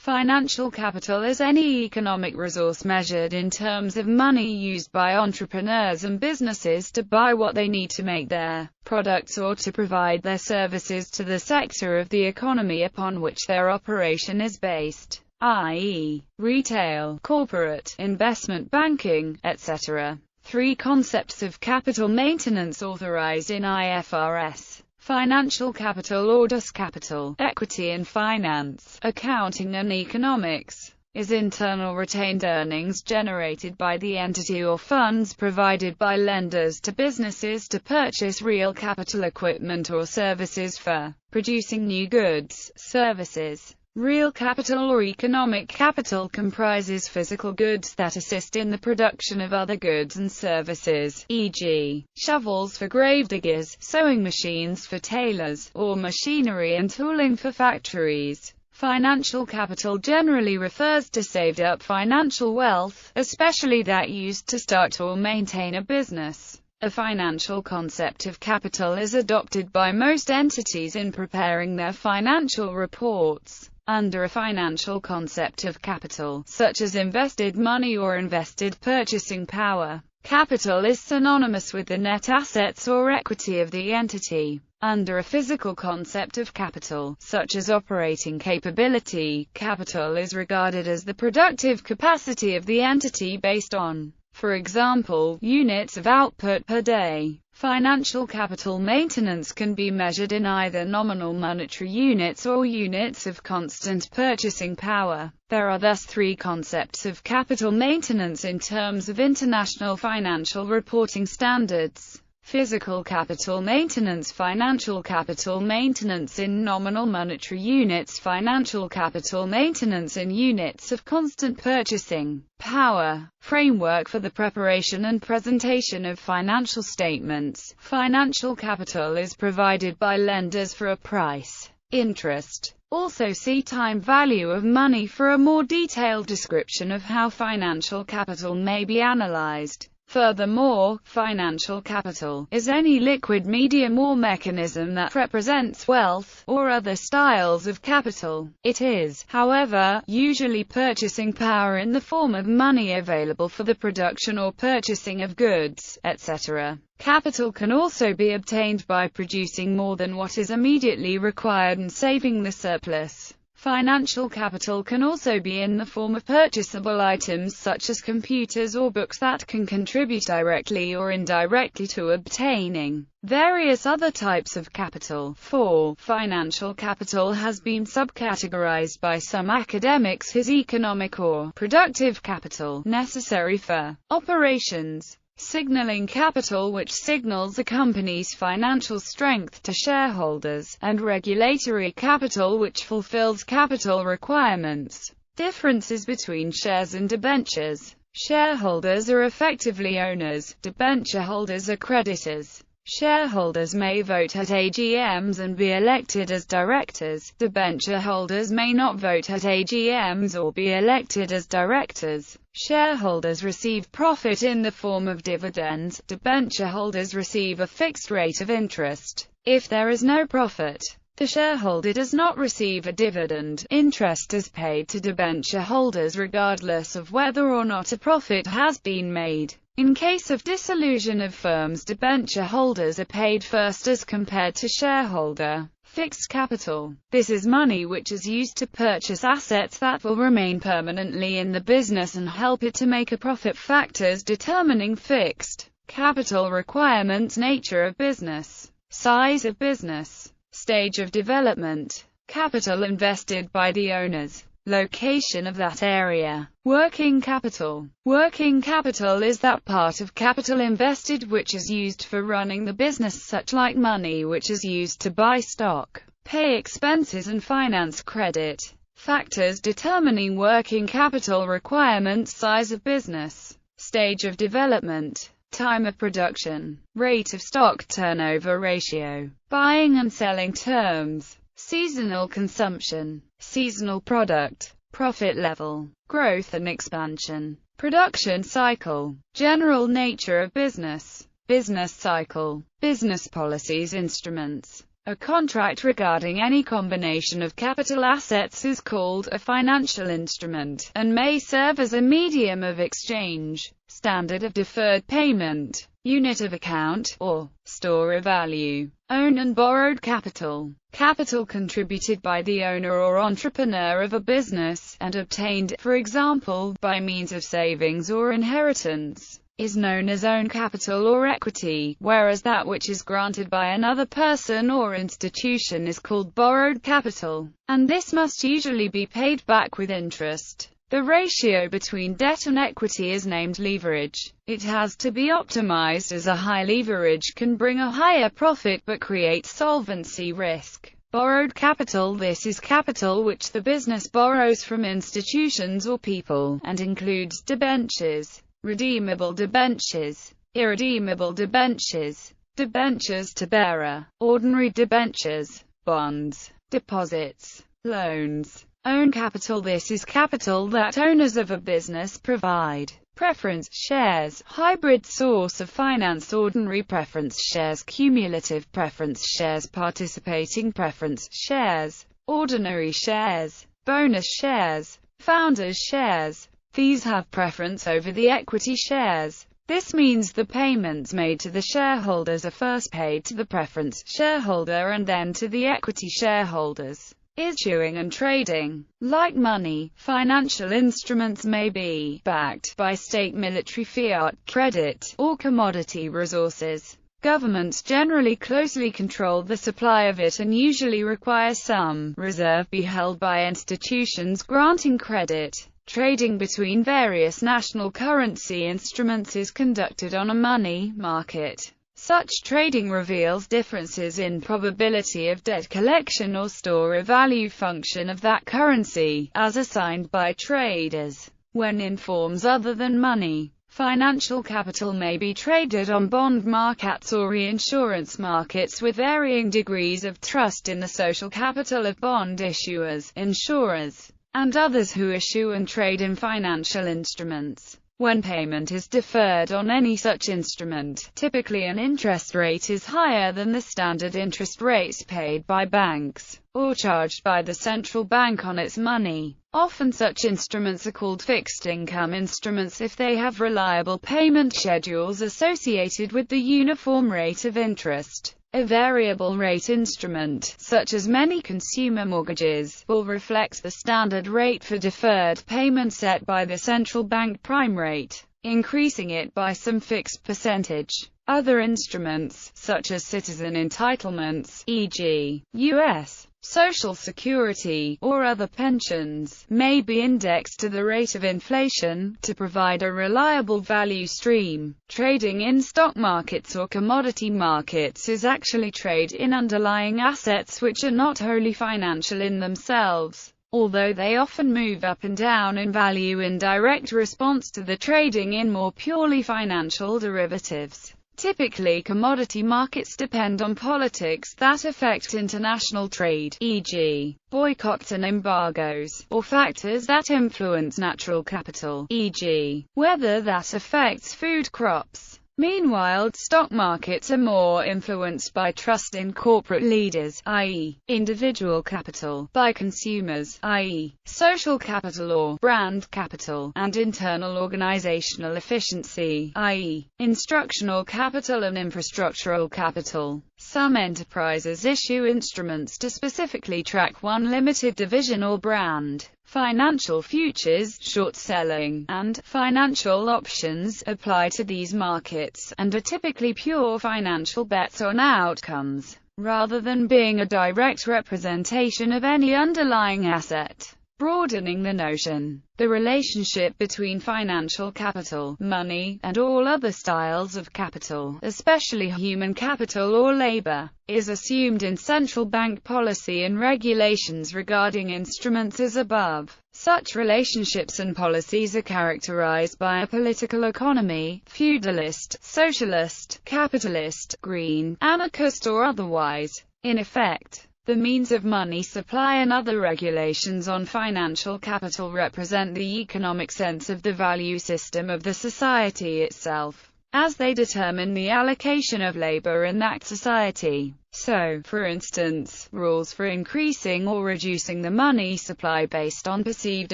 Financial capital is any economic resource measured in terms of money used by entrepreneurs and businesses to buy what they need to make their products or to provide their services to the sector of the economy upon which their operation is based, i.e., retail, corporate, investment banking, etc. Three concepts of capital maintenance authorized in IFRS: financial capital or dus capital, equity and finance, accounting and economics, is internal retained earnings generated by the entity or funds provided by lenders to businesses to purchase real capital equipment or services for producing new goods, services. Real capital or economic capital comprises physical goods that assist in the production of other goods and services, e.g., shovels for grave diggers, sewing machines for tailors, or machinery and tooling for factories. Financial capital generally refers to saved-up financial wealth, especially that used to start or maintain a business. A financial concept of capital is adopted by most entities in preparing their financial reports. Under a financial concept of capital, such as invested money or invested purchasing power, capital is synonymous with the net assets or equity of the entity. Under a physical concept of capital, such as operating capability, capital is regarded as the productive capacity of the entity based on, for example, units of output per day. Financial capital maintenance can be measured in either nominal monetary units or units of constant purchasing power. There are thus three concepts of capital maintenance in terms of international financial reporting standards: physical capital maintenance, financial capital maintenance in nominal monetary units, financial capital maintenance in units of constant purchasing power. Framework for the preparation and presentation of financial statements. Financial capital is provided by lenders for a price, interest. Also see time value of money for a more detailed description of how financial capital may be analyzed. Furthermore, financial capital is any liquid medium or mechanism that represents wealth, or other styles of capital. It is, however, usually purchasing power in the form of money available for the production or purchasing of goods, etc. Capital can also be obtained by producing more than what is immediately required and saving the surplus. Financial capital can also be in the form of purchasable items such as computers or books that can contribute directly or indirectly to obtaining various other types of capital. 4. Financial capital has been subcategorized by some academics as economic or productive capital, necessary for operations. Signaling capital, which signals a company's financial strength to shareholders, and regulatory capital, which fulfills capital requirements. Differences between shares and debentures. Shareholders are effectively owners, debenture holders are creditors. Shareholders may vote at AGMs and be elected as directors. Debenture holders may not vote at AGMs or be elected as directors. Shareholders receive profit in the form of dividends. Debenture holders receive a fixed rate of interest. If there is no profit, the shareholder does not receive a dividend. Interest is paid to debenture holders regardless of whether or not a profit has been made. In case of dissolution of firms, debenture holders are paid first as compared to shareholder. Fixed capital. This is money which is used to purchase assets that will remain permanently in the business and help it to make a profit. Factors determining fixed capital requirements. Nature of business. Size of business. Stage of development. Capital invested by the owners. Location of that area. Working capital. Working capital is that part of capital invested which is used for running the business, such like money which is used to buy stock, pay expenses and finance credit. Factors determining working capital requirements. Size of business. Stage of development. Time of production. Rate of stock turnover ratio. Buying and selling terms. Seasonal consumption. Seasonal product. Profit level. Growth and expansion. Production cycle. General nature of business. Business cycle. Business policies. Instruments. A contract regarding any combination of capital assets is called a financial instrument, and may serve as a medium of exchange, standard of deferred payment, unit of account, or store of value. Owned and borrowed capital. Capital contributed by the owner or entrepreneur of a business, and obtained, for example, by means of savings or inheritance, is known as own capital or equity, whereas that which is granted by another person or institution is called borrowed capital, and this must usually be paid back with interest. The ratio between debt and equity is named leverage. It has to be optimized, as a high leverage can bring a higher profit but create solvency risk. Borrowed capital. This is capital which the business borrows from institutions or people, and includes debentures, redeemable debentures, irredeemable debentures, debentures to bearer, ordinary debentures, bonds, deposits, loans. Own capital. This is capital that owners of a business provide. Preference shares, hybrid source of finance, ordinary preference shares, cumulative preference shares, participating preference shares, ordinary shares, bonus shares, founders shares. These have preference over the equity shares. This means the payments made to the shareholders are first paid to the preference shareholder and then to the equity shareholders. Issuing and trading. Like money, financial instruments may be backed by state, military, fiat, credit, or commodity resources. Governments generally closely control the supply of it and usually require some reserve be held by institutions granting credit. Trading between various national currency instruments is conducted on a money market. Such trading reveals differences in probability of debt collection or store of value function of that currency, as assigned by traders, when in forms other than money. Financial capital may be traded on bond markets or reinsurance markets with varying degrees of trust in the social capital of bond issuers, insurers, and others who issue and trade in financial instruments. When payment is deferred on any such instrument, typically an interest rate is higher than the standard interest rates paid by banks, or charged by the central bank on its money. Often such instruments are called fixed income instruments if they have reliable payment schedules associated with the uniform rate of interest. A variable rate instrument, such as many consumer mortgages, will reflect the standard rate for deferred payment set by the central bank prime rate, increasing it by some fixed percentage. Other instruments, such as citizen entitlements, e.g., U.S. Social Security, or other pensions, may be indexed to the rate of inflation, to provide a reliable value stream. Trading in stock markets or commodity markets is actually trade in underlying assets which are not wholly financial in themselves, although they often move up and down in value in direct response to the trading in more purely financial derivatives. Typically, commodity markets depend on politics that affect international trade, e.g., boycotts and embargoes, or factors that influence natural capital, e.g., weather that affects food crops. Meanwhile, stock markets are more influenced by trust in corporate leaders, i.e., individual capital, by consumers, i.e., social capital or brand capital, and internal organizational efficiency, i.e., instructional capital and infrastructural capital. Some enterprises issue instruments to specifically track one limited division or brand. Financial futures, short selling, and financial options apply to these markets, and are typically pure financial bets on outcomes, rather than being a direct representation of any underlying asset. Broadening the notion. The relationship between financial capital, money, and all other styles of capital, especially human capital or labor, is assumed in central bank policy and regulations regarding instruments as above. Such relationships and policies are characterized by a political economy, feudalist, socialist, capitalist, green, anarchist or otherwise. In effect, the means of money supply and other regulations on financial capital represent the economic sense of the value system of the society itself. as they determine the allocation of labor in that society. So, for instance, rules for increasing or reducing the money supply based on perceived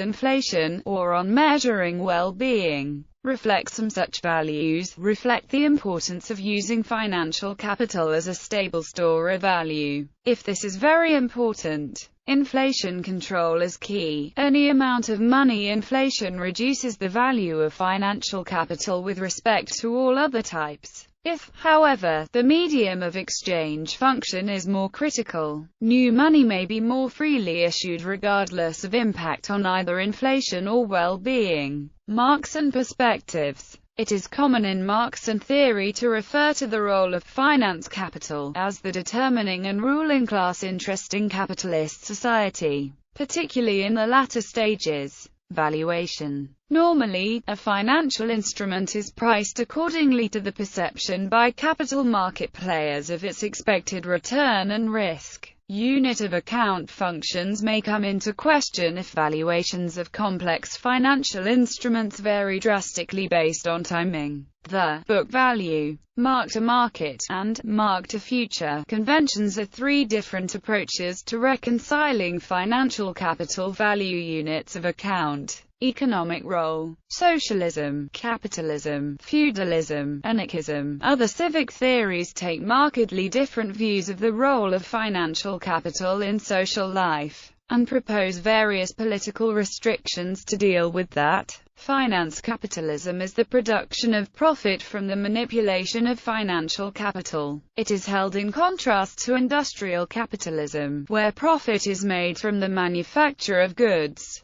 inflation, or on measuring well-being, reflect some such values, reflect the importance of using financial capital as a stable store of value. If this is very important, inflation control is key. Any amount of money inflation reduces the value of financial capital with respect to all other types. If, however, the medium of exchange function is more critical, new money may be more freely issued regardless of impact on either inflation or well-being. Marxian perspectives. It is common in Marxian theory to refer to the role of finance capital as the determining and ruling class interest in capitalist society, particularly in the latter stages. Valuation. Normally, a financial instrument is priced accordingly to the perception by capital market players of its expected return and risk. Unit of account functions may come into question if valuations of complex financial instruments vary drastically based on timing. The book value, mark-to-market, and mark-to-future conventions are three different approaches to reconciling financial capital value units of account. Economic role. Socialism, capitalism, feudalism, anarchism. Other civic theories take markedly different views of the role of financial capital in social life, and propose various political restrictions to deal with that. Finance capitalism is the production of profit from the manipulation of financial capital. It is held in contrast to industrial capitalism, where profit is made from the manufacture of goods.